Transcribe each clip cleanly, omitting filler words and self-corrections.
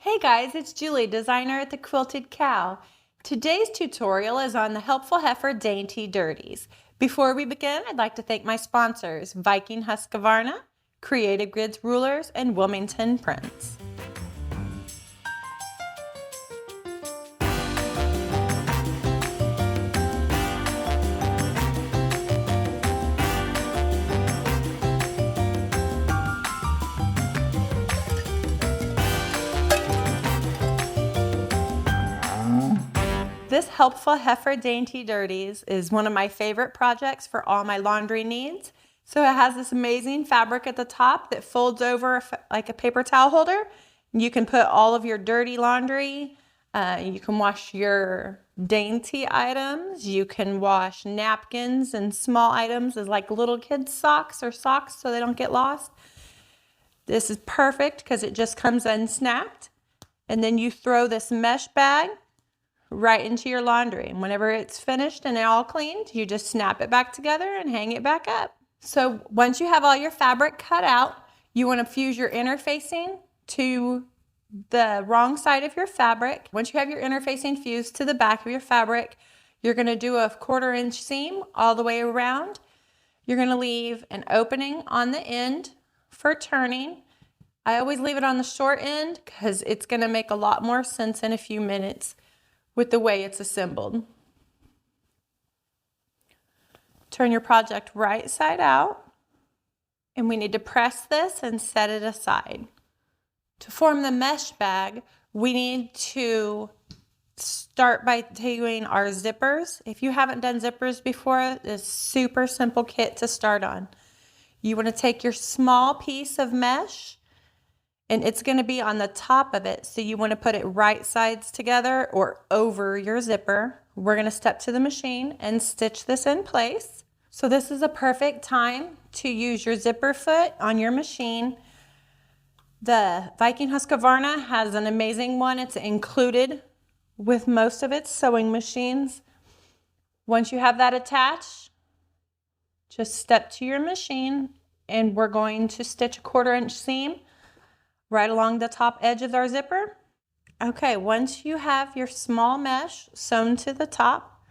Hey guys, it's Julie, designer at The Quilted Cow. Today's tutorial is on the helpful heifer Dainty Dirties. Before we begin, I'd like to thank my sponsors, Viking Husqvarna, Creative Grids Rulers, and Wilmington Prints. This helpful heifer Dainty Dirties is one of my favorite projects for all my laundry needs. So it has this amazing fabric at the top that folds over like a paper towel holder. You can put all of your dirty laundry. You can wash your dainty items. You can wash napkins and small items as like little kids' socks or socks so they don't get lost. This is perfect because it just comes unsnapped. And then you throw this mesh bag right into your laundry. And whenever it's finished and all cleaned, you just snap it back together and hang it back up. So once you have all your fabric cut out, you want to fuse your interfacing to the wrong side of your fabric. Once you have your interfacing fused to the back of your fabric, you're going to do a 1/4 inch seam all the way around. You're going to leave an opening on the end for turning. I always leave it on the short end because it's going to make a lot more sense in a few minutes with the way it's assembled. Turn your project right side out, and we need to press this and set it aside. To form the mesh bag, we need to start by doing our zippers. If you haven't done zippers before, it's a super simple kit to start on. You want to take your small piece of mesh, and it's going to be on the top of it. So you want to put it right sides together or over your zipper. We're going to step to the machine and stitch this in place. So this is a perfect time to use your zipper foot on your machine. The Viking Husqvarna has an amazing one. It's included with most of its sewing machines. Once you have that attached, just step to your machine, and we're going to stitch a 1/4 inch seam right along the top edge of our zipper. Okay, once you have your small mesh sewn to the top,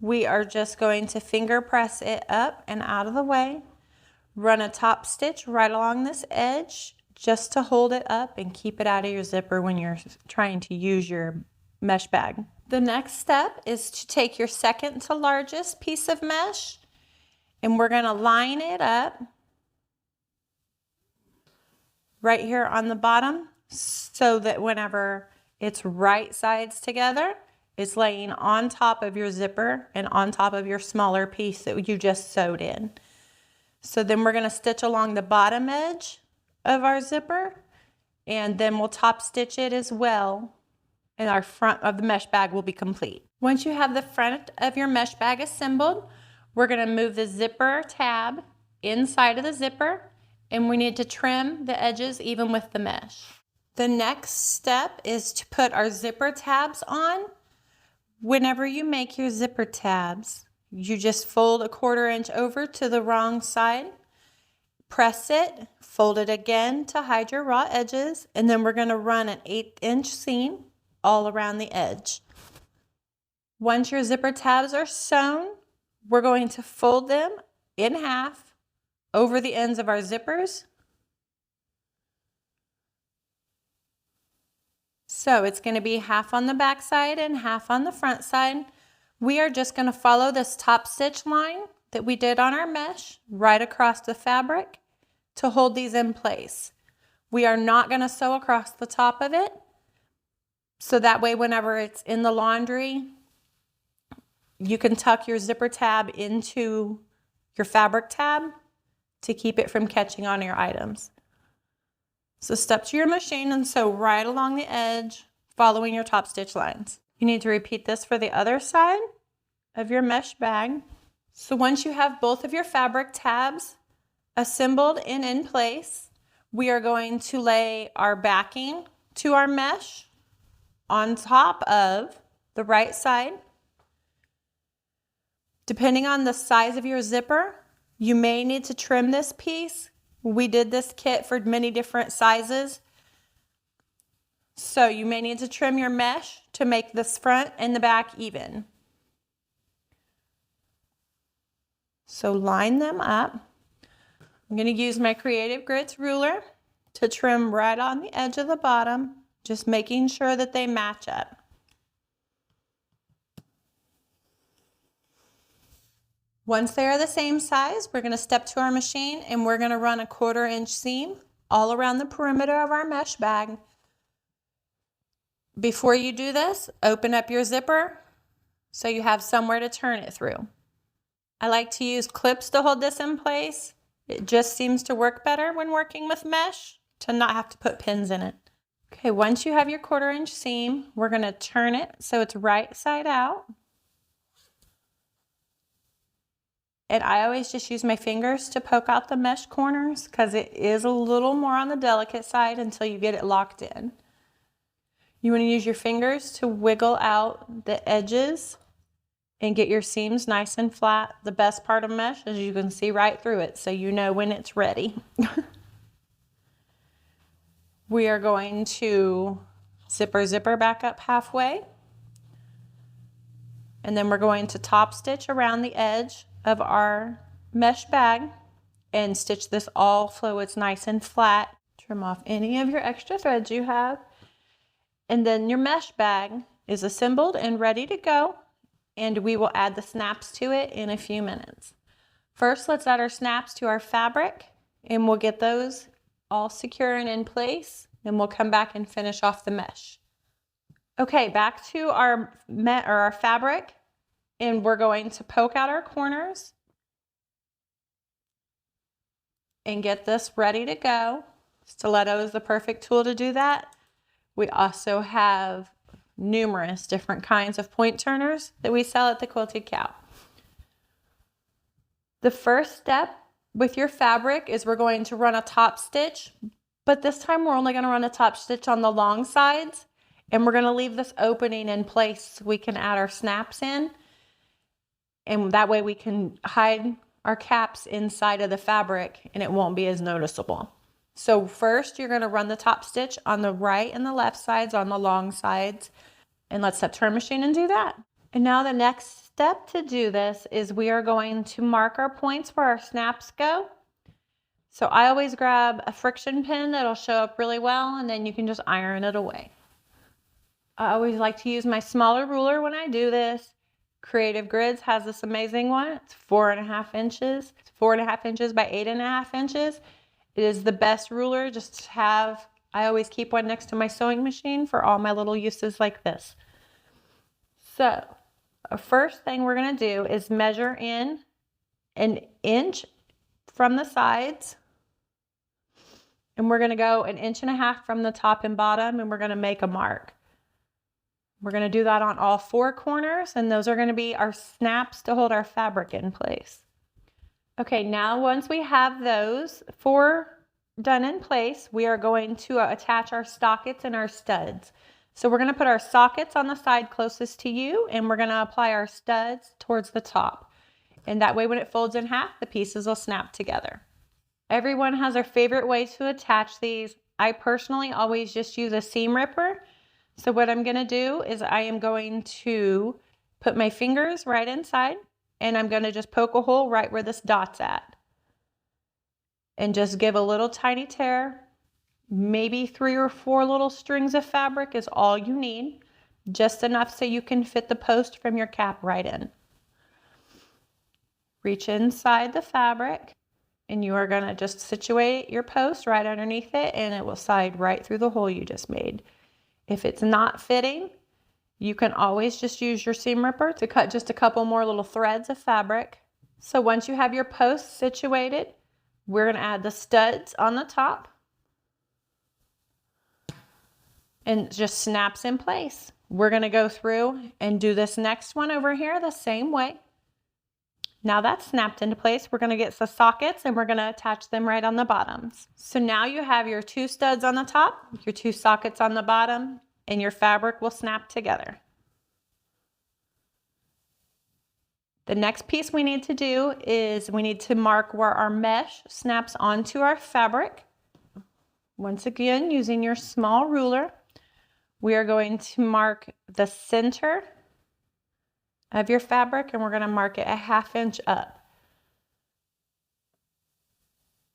we are just going to finger press it up and out of the way. Run a top stitch right along this edge just to hold it up and keep it out of your zipper when you're trying to use your mesh bag. The next step is to take your second to largest piece of mesh, and we're going to line it up right here on the bottom so that whenever it's right sides together, it's laying on top of your zipper and on top of your smaller piece that you just sewed in. So then we're going to stitch along the bottom edge of our zipper, and then we'll top stitch it as well, and our front of the mesh bag will be complete. Once you have the front of your mesh bag assembled, we're going to move the zipper tab inside of the zipper, and we need to trim the edges even with the mesh. The next step is to put our zipper tabs on. Whenever you make your zipper tabs, you just fold a 1/4 inch over to the wrong side, press it, fold it again to hide your raw edges, and then we're going to run an 1/8 inch seam all around the edge. Once your zipper tabs are sewn, we're going to fold them in half over the ends of our zippers. So it's going to be half on the back side and half on the front side. We are just going to follow this top stitch line that we did on our mesh right across the fabric to hold these in place. We are not going to sew across the top of it. So that way, whenever it's in the laundry, you can tuck your zipper tab into your fabric tab to keep it from catching on your items. So step to your machine and sew right along the edge, following your top stitch lines. You need to repeat this for the other side of your mesh bag. So once you have both of your fabric tabs assembled and in place, we are going to lay our backing to our mesh on top of the right side. Depending on the size of your zipper, you may need to trim this piece. We did this kit for many different sizes. So you may need to trim your mesh to make this front and the back even. So line them up. I'm going to use my Creative Grids ruler to trim right on the edge of the bottom, just making sure that they match up. Once they are the same size, we're going to step to our machine and we're going to run a 1/4 inch seam all around the perimeter of our mesh bag. Before you do this, open up your zipper so you have somewhere to turn it through. I like to use clips to hold this in place. It just seems to work better when working with mesh to not have to put pins in it. Okay, once you have your 1/4 inch seam, we're going to turn it so it's right side out. And I always just use my fingers to poke out the mesh corners because it is a little more on the delicate side until you get it locked in. You want to use your fingers to wiggle out the edges and get your seams nice and flat. The best part of mesh is you can see right through it, so you know when it's ready. We are going to zipper back up halfway. And then we're going to top stitch around the edge of our mesh bag and stitch this all so it's nice and flat. Trim off any of your extra threads you have. And then your mesh bag is assembled and ready to go. And we will add the snaps to it in a few minutes. First, let's add our snaps to our fabric and we'll get those all secure and in place. And we'll come back and finish off the mesh. Okay, back to our fabric, and we're going to poke out our corners and get this ready to go. Stiletto is the perfect tool to do that. We also have numerous different kinds of point turners that we sell at the Quilted Cow. The first step with your fabric is we're going to run a top stitch, but this time we're only going to run a top stitch on the long sides, and we're going to leave this opening in place so we can add our snaps in, and that way we can hide our caps inside of the fabric and it won't be as noticeable. So first you're going to run the top stitch on the right and the left sides on the long sides, and let's step to our machine and do that. And now the next step to do this is we are going to mark our points where our snaps go. So I always grab a friction pin that'll show up really well, and then you can just iron it away. I always like to use my smaller ruler when I do this. Creative Grids has this amazing one. It's 4.5 inches. It's 4.5 inches by 8.5 inches. It is the best ruler just to have. I always keep one next to my sewing machine for all my little uses like this. So first thing we're going to do is measure in 1 inch from the sides. And we're going to go 1.5 inches from the top and bottom, and we're going to make a mark. We're going to do that on all 4 corners, and those are going to be our snaps to hold our fabric in place. Okay, now once we have those 4 done in place, we are going to attach our sockets and our studs. So we're going to put our sockets on the side closest to you, and we're going to apply our studs towards the top. And that way when it folds in half, the pieces will snap together. Everyone has their favorite way to attach these. I personally always just use a seam ripper. So what I'm going to do is I am going to put my fingers right inside, and I'm going to just poke a hole right where this dot's at. And just give a little tiny tear. Maybe 3 or 4 little strings of fabric is all you need. Just enough so you can fit the post from your cap right in. Reach inside the fabric, and you are going to just situate your post right underneath it, and it will slide right through the hole you just made. If it's not fitting, you can always just use your seam ripper to cut just a couple more little threads of fabric. So once you have your post situated, we're going to add the studs on the top. And just snaps in place. We're going to go through and do this next one over here the same way. Now that's snapped into place, we're going to get the sockets and we're going to attach them right on the bottoms. So now you have your 2 studs on the top, your 2 sockets on the bottom, and your fabric will snap together. The next piece we need to do is we need to mark where our mesh snaps onto our fabric. Once again, using your small ruler, we are going to mark the center of your fabric, and we're going to mark it a 1/2 inch up.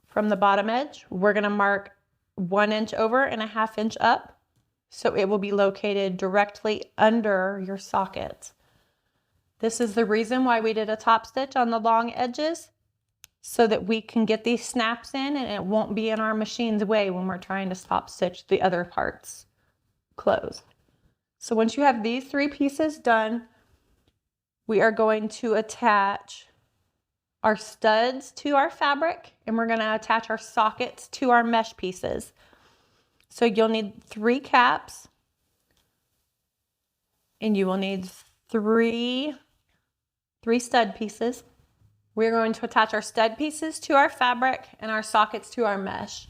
From the bottom edge, we're going to mark 1 inch over and a 1/2 inch up, so it will be located directly under your socket. This is the reason why we did a top stitch on the long edges, so that we can get these snaps in and it won't be in our machine's way when we're trying to top stitch the other parts closed. So once you have these 3 pieces done, we are going to attach our studs to our fabric, and we're going to attach our sockets to our mesh pieces. So you'll need 3 caps, and you will need three stud pieces. We're going to attach our stud pieces to our fabric and our sockets to our mesh.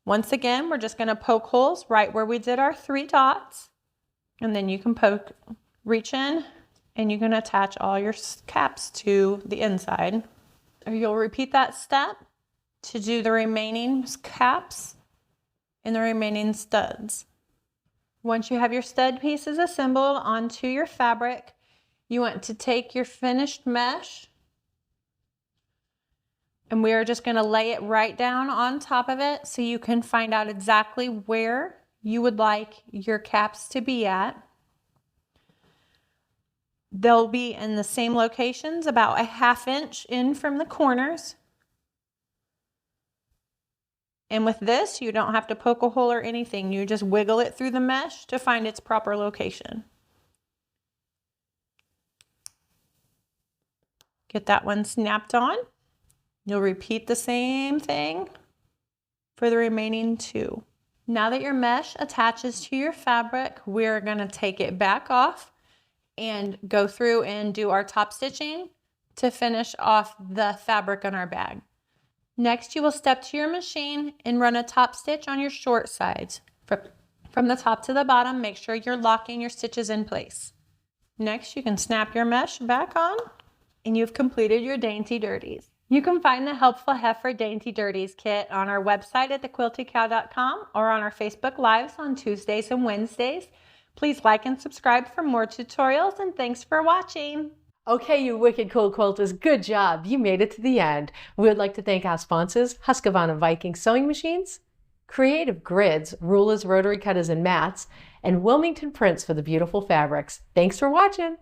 Once again, we're just going to poke holes right where we did our 3 dots, and then you can reach in, and you can attach all your caps to the inside. You'll repeat that step to do the remaining caps and the remaining studs. Once you have your stud pieces assembled onto your fabric, you want to take your finished mesh, and we are just going to lay it right down on top of it so you can find out exactly where you would like your caps to be at. They'll be in the same locations, about a 1/2 inch in from the corners. And with this, you don't have to poke a hole or anything. You just wiggle it through the mesh to find its proper location. Get that one snapped on. You'll repeat the same thing for the remaining 2. Now that your mesh attaches to your fabric, we're going to take it back off and go through and do our top stitching to finish off the fabric on our bag. Next, you will step to your machine and run a top stitch on your short sides. From the top to the bottom, make sure you're locking your stitches in place. Next, you can snap your mesh back on, and you've completed your Dainty Dirties. You can find the helpful Heifer Dainty Dirties kit on our website at thequiltycow.com or on our Facebook Lives on Tuesdays and Wednesdays. Please like and subscribe for more tutorials, and thanks for watching. Okay, you wicked cool quilters, good job. You made it to the end. We would like to thank our sponsors, Husqvarna Viking Sewing Machines, Creative Grids, rulers, rotary cutters, and mats, and Wilmington Prints for the beautiful fabrics. Thanks for watching.